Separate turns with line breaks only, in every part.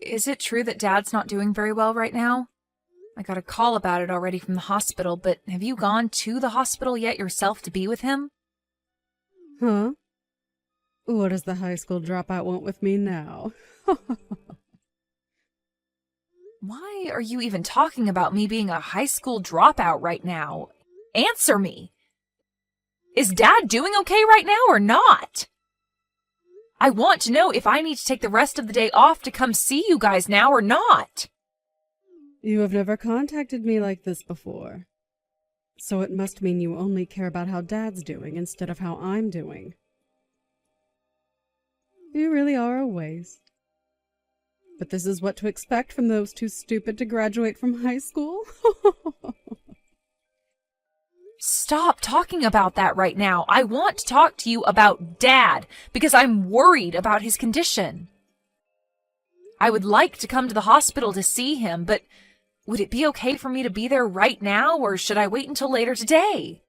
Is it true that Dad's not doing very well right now? I got a call about it already from the hospital, but have you gone to the hospital yet yourself to be with him?
Huh? What does the high school dropout want with me now?
Why are you even talking about me being a high school dropout right now? Answer me! Is Dad doing okay right now or not? I want to know if I need to take the rest of the day off to come see you guys now or not.
You have never contacted me like this before. So it must mean you only care about how Dad's doing instead of how I'm doing. You really are a waste. But this is what to expect from those too stupid to graduate from high school?
Stop talking about that right now. I want to talk to you about Dad, because I'm worried about his condition. I would like to come to the hospital to see him, but would it be okay for me to be there right now, or should I wait until later today?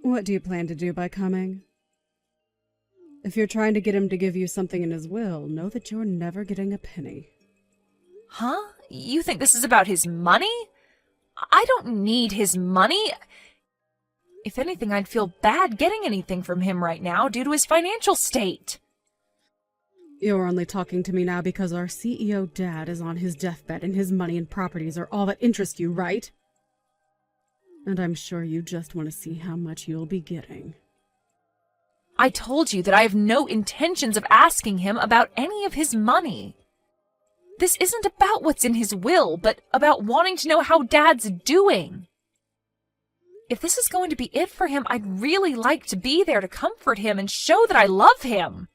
What do you plan to do by coming? If you're trying to get him to give you something in his will, know that you're never getting a penny.
Huh? You think this is about his money? I don't need his money. If anything, I'd feel bad getting anything from him right now due to his financial state.
You're only talking to me now because our CEO Dad is on his deathbed and his money and properties are all that interest you, right? And I'm sure you just want to see how much you'll be getting.
I told you that I have no intentions of asking him about any of his money. This isn't about what's in his will, but about wanting to know how Dad's doing. If this is going to be it for him, I'd really like to be there to comfort him and show that I love him.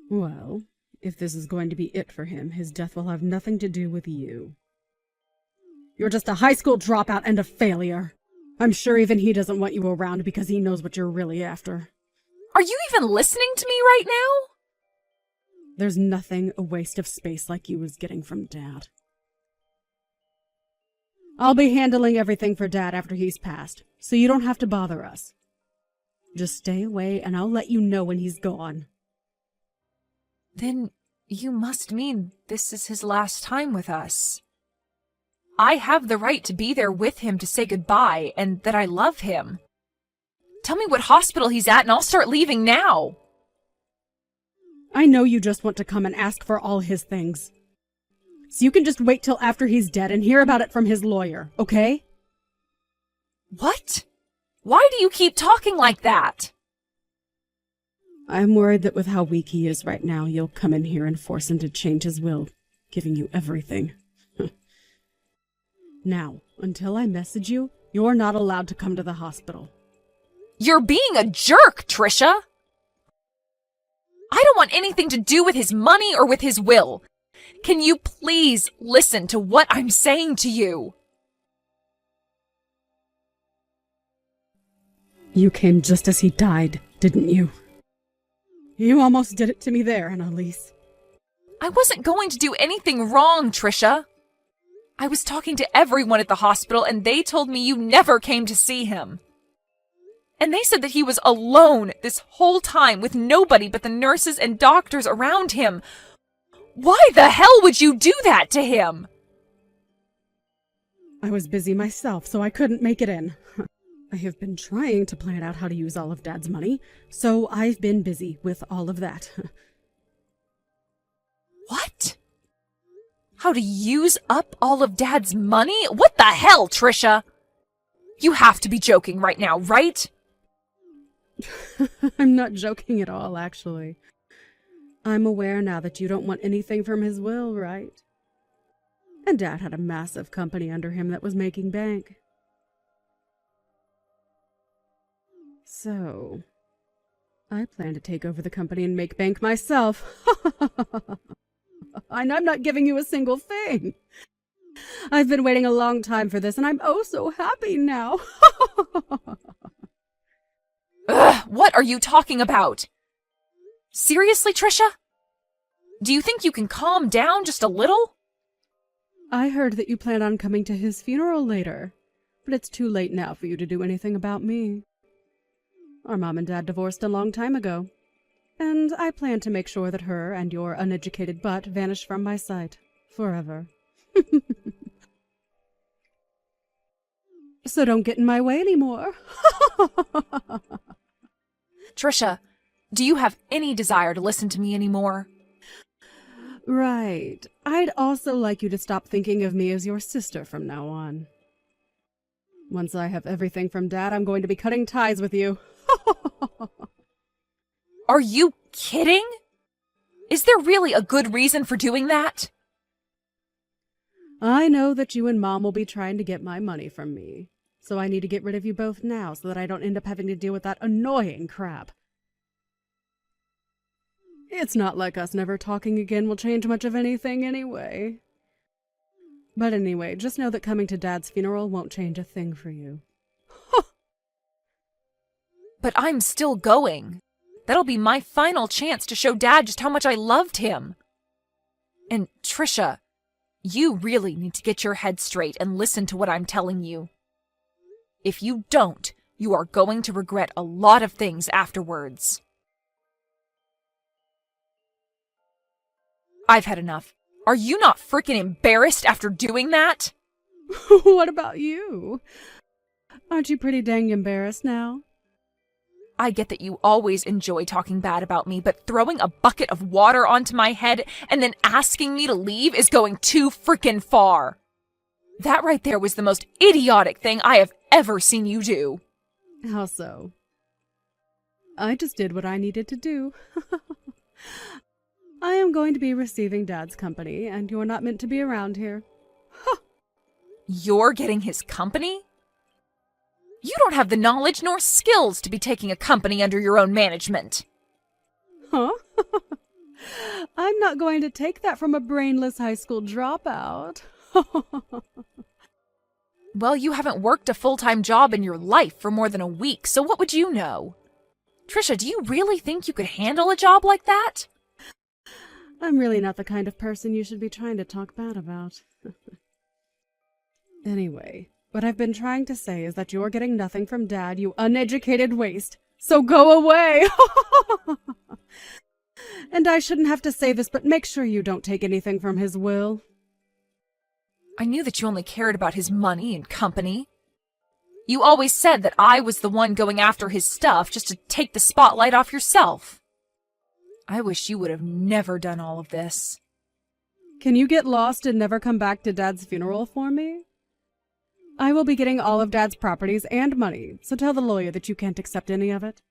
Well, if this is going to be it for him, his death will have nothing to do with you. You're just a high school dropout and a failure. I'm sure even he doesn't want you around because he knows what you're really after.
Are you even listening to me right now?
There's nothing a waste of space like you is getting from Dad. I'll be handling everything for Dad after he's passed, so you don't have to bother us. Just stay away and I'll let you know when he's gone.
Then you must mean this is his last time with us. I have the right to be there with him to say goodbye and that I love him. Tell me what hospital he's at and I'll start leaving now.
I know you just want to come and ask for all his things. So you can just wait till after he's dead and hear about it from his lawyer, okay?
What? Why do you keep talking like that?
I'm worried that with how weak he is right now, you'll come in here and force him to change his will, giving you everything. Now, until I message you, you're not allowed to come to the hospital.
You're being a jerk, Trisha! I don't want anything to do with his money or with his will. Can you please listen to what I'm saying to you?
You came just as he died, didn't you? You almost did it to me there, Annalise.
I wasn't going to do anything wrong, Trisha. I was talking to everyone at the hospital and they told me you never came to see him. And they said that he was alone this whole time with nobody but the nurses and doctors around him. Why the hell would you do that to him?
I was busy myself, so I couldn't make it in. I have been trying to plan out how to use all of Dad's money, so I've been busy with all of that.
What? How to use up all of Dad's money? What the hell, Trisha? You have to be joking right now, right?
I'm not joking at all, actually. I'm aware now that you don't want anything from his will, right? And Dad had a massive company under him that was making bank. So, I plan to take over the company and make bank myself. And I'm not giving you a single thing. I've been waiting a long time for this, and I'm oh so happy now.
Ugh, what are you talking about? Seriously, Trisha? Do you think you can calm down just a little?
I heard that you plan on coming to his funeral later, but it's too late now for you to do anything about me. Our mom and dad divorced a long time ago. And I plan to make sure that her and your uneducated butt vanish from my sight forever. So don't get in my way anymore.
Trisha, do you have any desire to listen to me anymore?
Right. I'd also like you to stop thinking of me as your sister from now on. Once I have everything from Dad, I'm going to be cutting ties with you.
Are you kidding? Is there really a good reason for doing that?
I know that you and Mom will be trying to get my money from me, so I need to get rid of you both now so that I don't end up having to deal with that annoying crap. It's not like us never talking again will change much of anything anyway. But anyway, just know that coming to Dad's funeral won't change a thing for you.
But I'm still going. That'll be my final chance to show Dad just how much I loved him. And Trisha, you really need to get your head straight and listen to what I'm telling you. If you don't, you are going to regret a lot of things afterwards. I've had enough. Are you not freaking embarrassed after doing that?
What about you? Aren't you pretty dang embarrassed now?
I get that you always enjoy talking bad about me, but throwing a bucket of water onto my head and then asking me to leave is going too freaking far. That right there was the most idiotic thing I have ever seen you do.
How so? I just did what I needed to do. I am going to be receiving Dad's company, and you're not meant to be around here.
You're getting his company? You don't have the knowledge nor skills to be taking a company under your own management.
Huh? I'm not going to take that from a brainless high school dropout.
Well, you haven't worked a full-time job in your life for more than a week, so what would you know? Trisha, do you really think you could handle a job like that?
I'm really not the kind of person you should be trying to talk bad about. Anyway, what I've been trying to say is that you're getting nothing from Dad, you uneducated waste. So go away! And I shouldn't have to say this, but make sure you don't take anything from his will.
I knew that you only cared about his money and company. You always said that I was the one going after his stuff just to take the spotlight off yourself. I wish you would have never done all of this.
Can you get lost and never come back to Dad's funeral for me? I will be getting all of Dad's properties and money, so tell the lawyer that you can't accept any of it.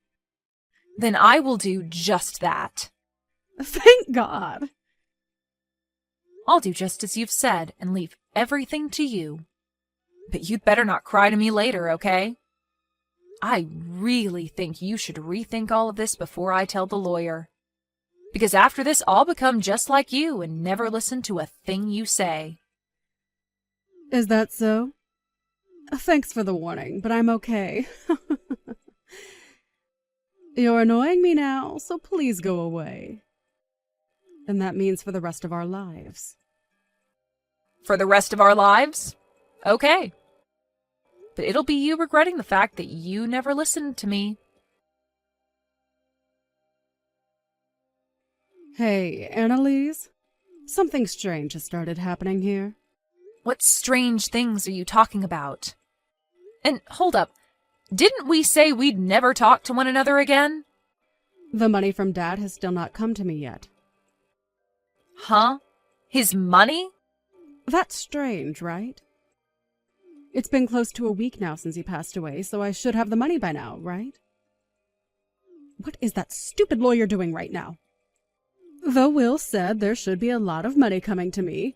Then I will do just that.
Thank God!
I'll do just as you've said and leave everything to you. But you'd better not cry to me later, okay? I really think you should rethink all of this before I tell the lawyer. Because after this, I'll become just like you and never listen to a thing you say.
Is that so? Thanks for the warning, but I'm okay. You're annoying me now, so please go away. And that means for the rest of our lives.
For the rest of our lives? Okay. But it'll be you regretting the fact that you never listened to me.
Hey, Annalise. Something strange has started happening here.
What strange things are you talking about? And hold up, didn't we say we'd never talk to one another again?
The money from Dad has still not come to me yet.
Huh? His money?
That's strange, right? It's been close to a week now since he passed away, so I should have the money by now, right? What is that stupid lawyer doing right now? Though Will said there should be a lot of money coming to me,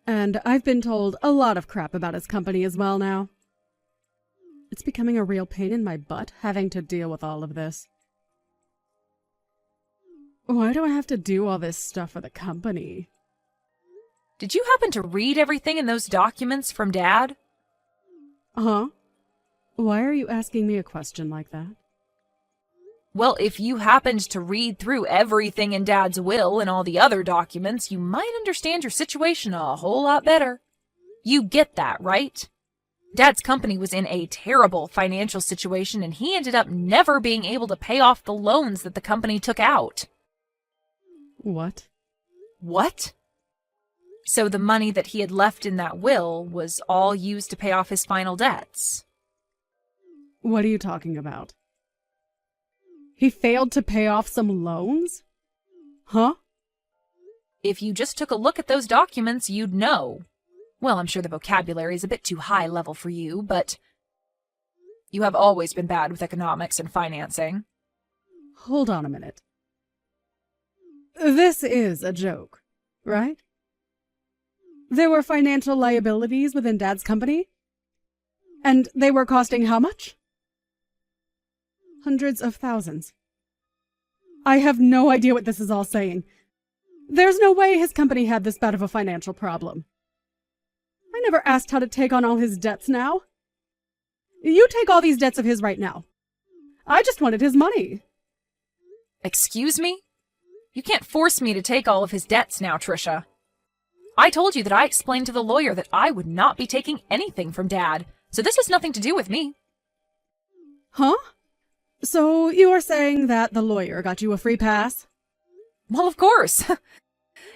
and I've been told a lot of crap about his company as well now. It's becoming a real pain in my butt having to deal with all of this. Why do I have to do all this stuff for the company?
Did you happen to read everything in those documents from Dad?
Huh? Why are you asking me a question like that?
Well, if you happened to read through everything in Dad's will and all the other documents, you might understand your situation a whole lot better. You get that, right? Dad's company was in a terrible financial situation, and he ended up never being able to pay off the loans that the company took out.
What?
What? So the money that he had left in that will was all used to pay off his final debts.
What are you talking about? He failed to pay off some loans? Huh?
If you just took a look at those documents, you'd know. Well, I'm sure the vocabulary is a bit too high level for you, but you have always been bad with economics and financing.
Hold on a minute. This is a joke, right? There were financial liabilities within Dad's company? And they were costing how much? Hundreds of thousands. I have no idea what this is all saying. There's no way his company had this bad of a financial problem. I never asked how to take on all his debts now. You take all these debts of his right now. I just wanted his money.
Excuse me? You can't force me to take all of his debts now, Trisha. I told you that I explained to the lawyer that I would not be taking anything from Dad, so this has nothing to do with me.
Huh? So you are saying that the lawyer got you a free pass?
Well, of course.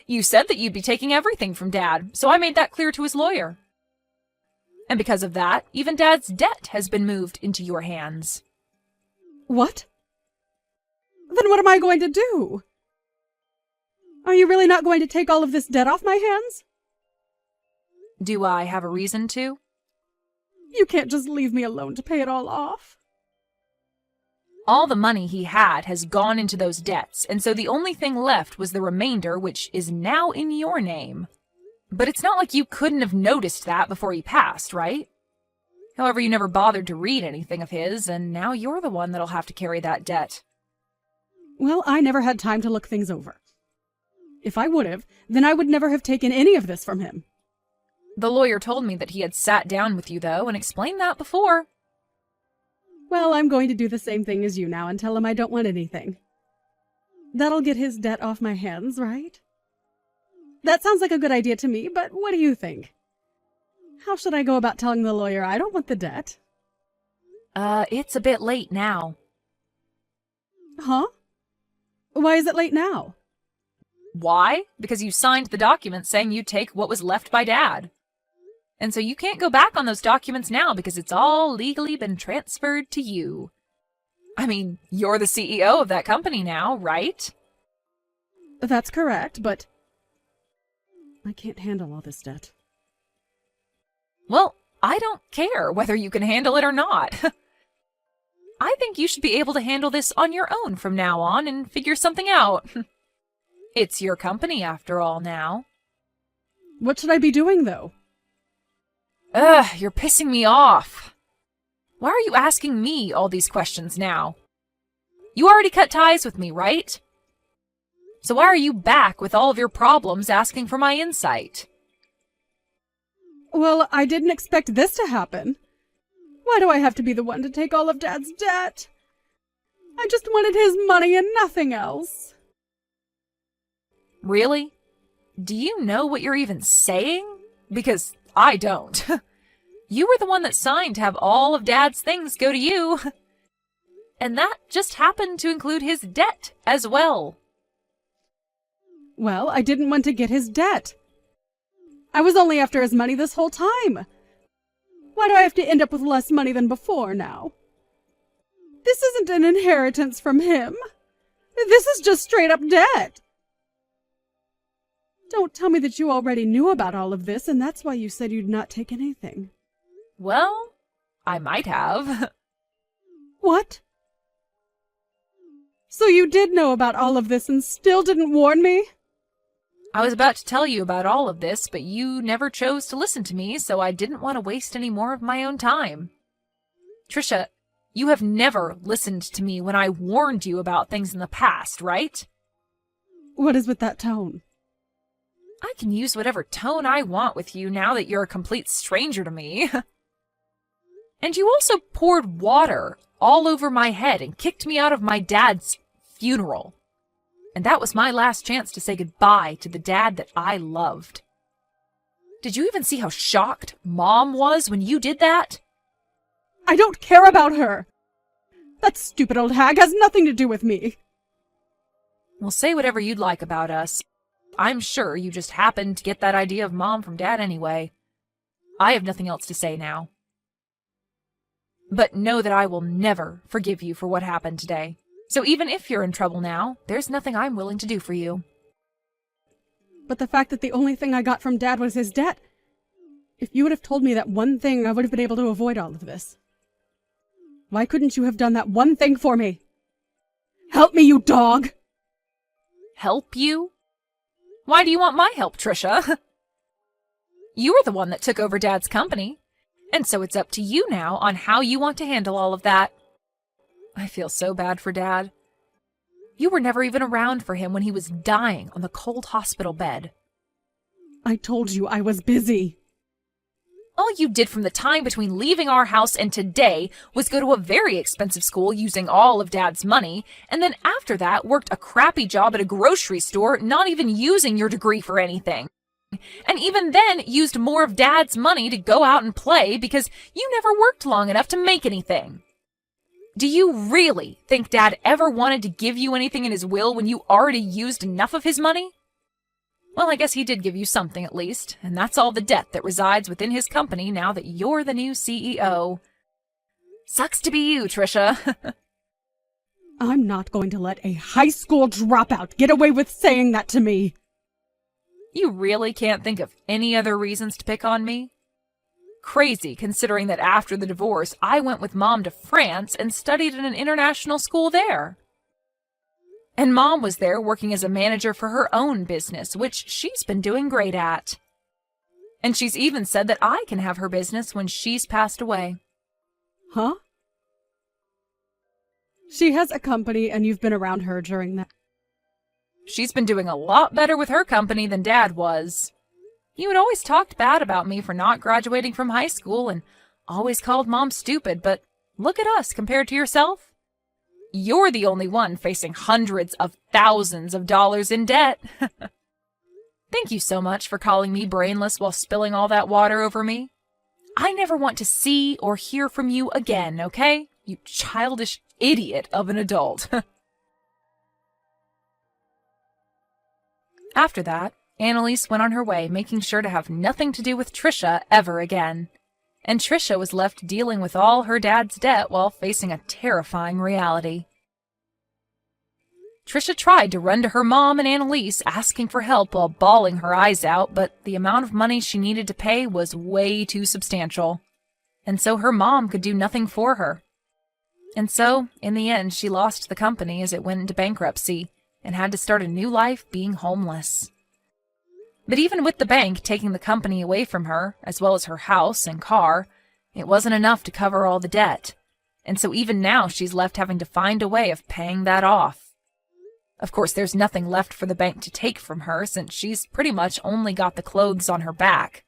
You said that you'd be taking everything from Dad, so I made that clear to his lawyer. And because of that, even Dad's debt has been moved into your hands.
What? Then what am I going to do? Are you really not going to take all of this debt off my hands?
Do I have a reason to?
You can't just leave me alone to pay it all off.
All the money he had has gone into those debts, and so the only thing left was the remainder, which is now in your name. But it's not like you couldn't have noticed that before he passed, right? However, you never bothered to read anything of his, and now you're the one that'll have to carry that debt.
Well, I never had time to look things over. If I would have, then I would never have taken any of this from him.
The lawyer told me that he had sat down with you, though, and explained that before.
Well, I'm going to do the same thing as you now and tell him I don't want anything. That'll get his debt off my hands, right? That sounds like a good idea to me, but what do you think? How should I go about telling the lawyer I don't want the debt?
It's a bit late now.
Huh? Why is it late now?
Why? Because you signed the document saying you'd take what was left by Dad. And so you can't go back on those documents now because it's all legally been transferred to you. I mean, you're the CEO of that company now, right?
That's correct, but I can't handle all this debt.
Well, I don't care whether you can handle it or not. I think you should be able to handle this on your own from now on and figure something out. It's your company after all now.
What should I be doing, though?
Ugh, you're pissing me off. Why are you asking me all these questions now? You already cut ties with me, right? So why are you back with all of your problems asking for my insight?
Well, I didn't expect this to happen. Why do I have to be the one to take all of Dad's debt? I just wanted his money and nothing else.
Really? Do you know what you're even saying? Because I don't. You were the one that signed to have all of Dad's things go to you. And that just happened to include his debt as well.
Well, I didn't want to get his debt. I was only after his money this whole time. Why do I have to end up with less money than before now? This isn't an inheritance from him. This is just straight up debt. Don't tell me that you already knew about all of this and that's why you said you'd not take anything.
Well, I might have.
What? So you did know about all of this and still didn't warn me?
I was about to tell you about all of this, but you never chose to listen to me, so I didn't want to waste any more of my own time. Trisha, you have never listened to me when I warned you about things in the past, right?
What is with that tone?
I can use whatever tone I want with you now that you're a complete stranger to me. And you also poured water all over my head and kicked me out of my dad's funeral. And that was my last chance to say goodbye to the dad that I loved. Did you even see how shocked Mom was when you did that?
I don't care about her! That stupid old hag has nothing to do with me!
Well, say whatever you'd like about us. I'm sure you just happened to get that idea of Mom from Dad anyway. I have nothing else to say now. But know that I will never forgive you for what happened today. So even if you're in trouble now, there's nothing I'm willing to do for you.
But the fact that the only thing I got from Dad was his debt. If you would have told me that one thing, I would have been able to avoid all of this. Why couldn't you have done that one thing for me? Help me, you dog!
Help you? Why do you want my help, Trisha? You were the one that took over Dad's company, and so it's up to you now on how you want to handle all of that. I feel so bad for Dad. You were never even around for him when he was dying on the cold hospital bed.
I told you I was busy.
All you did from the time between leaving our house and today was go to a very expensive school using all of Dad's money, and then after that worked a crappy job at a grocery store, not even using your degree for anything. And even then used more of Dad's money to go out and play because you never worked long enough to make anything. Do you really think Dad ever wanted to give you anything in his will when you already used enough of his money? Well, I guess he did give you something at least, and that's all the debt that resides within his company now that you're the new CEO. Sucks to be you, Trisha.
I'm not going to let a high school dropout get away with saying that to me.
You really can't think of any other reasons to pick on me? Crazy, considering that after the divorce, I went with Mom to France and studied in an international school there. And Mom was there working as a manager for her own business, which she's been doing great at. And she's even said that I can have her business when she's passed away.
Huh? She has a company and you've been around her during that.
She's been doing a lot better with her company than Dad was. You had always talked bad about me for not graduating from high school and always called Mom stupid, but look at us compared to yourself. You're the only one facing hundreds of thousands of dollars in debt. Thank you so much for calling me brainless while spilling all that water over me. I never want to see or hear from you again, okay? You childish idiot of an adult. After that, Annalise went on her way, making sure to have nothing to do with Trisha ever again. And Trisha was left dealing with all her dad's debt while facing a terrifying reality. Trisha tried to run to her mom and Annalise, asking for help while bawling her eyes out, but the amount of money she needed to pay was way too substantial. And so her mom could do nothing for her. And so, in the end, she lost the company as it went into bankruptcy and had to start a new life being homeless. But even with the bank taking the company away from her, as well as her house and car, it wasn't enough to cover all the debt. And so even now she's left having to find a way of paying that off. Of course, there's nothing left for the bank to take from her since she's pretty much only got the clothes on her back.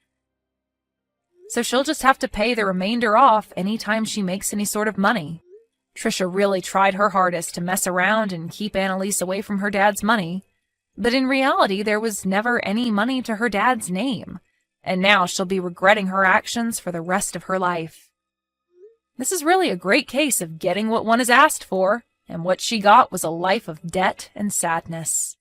So she'll just have to pay the remainder off any time she makes any sort of money. Trisha really tried her hardest to mess around and keep Annalise away from her dad's money. But in reality, there was never any money to her dad's name, and now she'll be regretting her actions for the rest of her life. This is really a great case of getting what one is asked for, and what she got was a life of debt and sadness.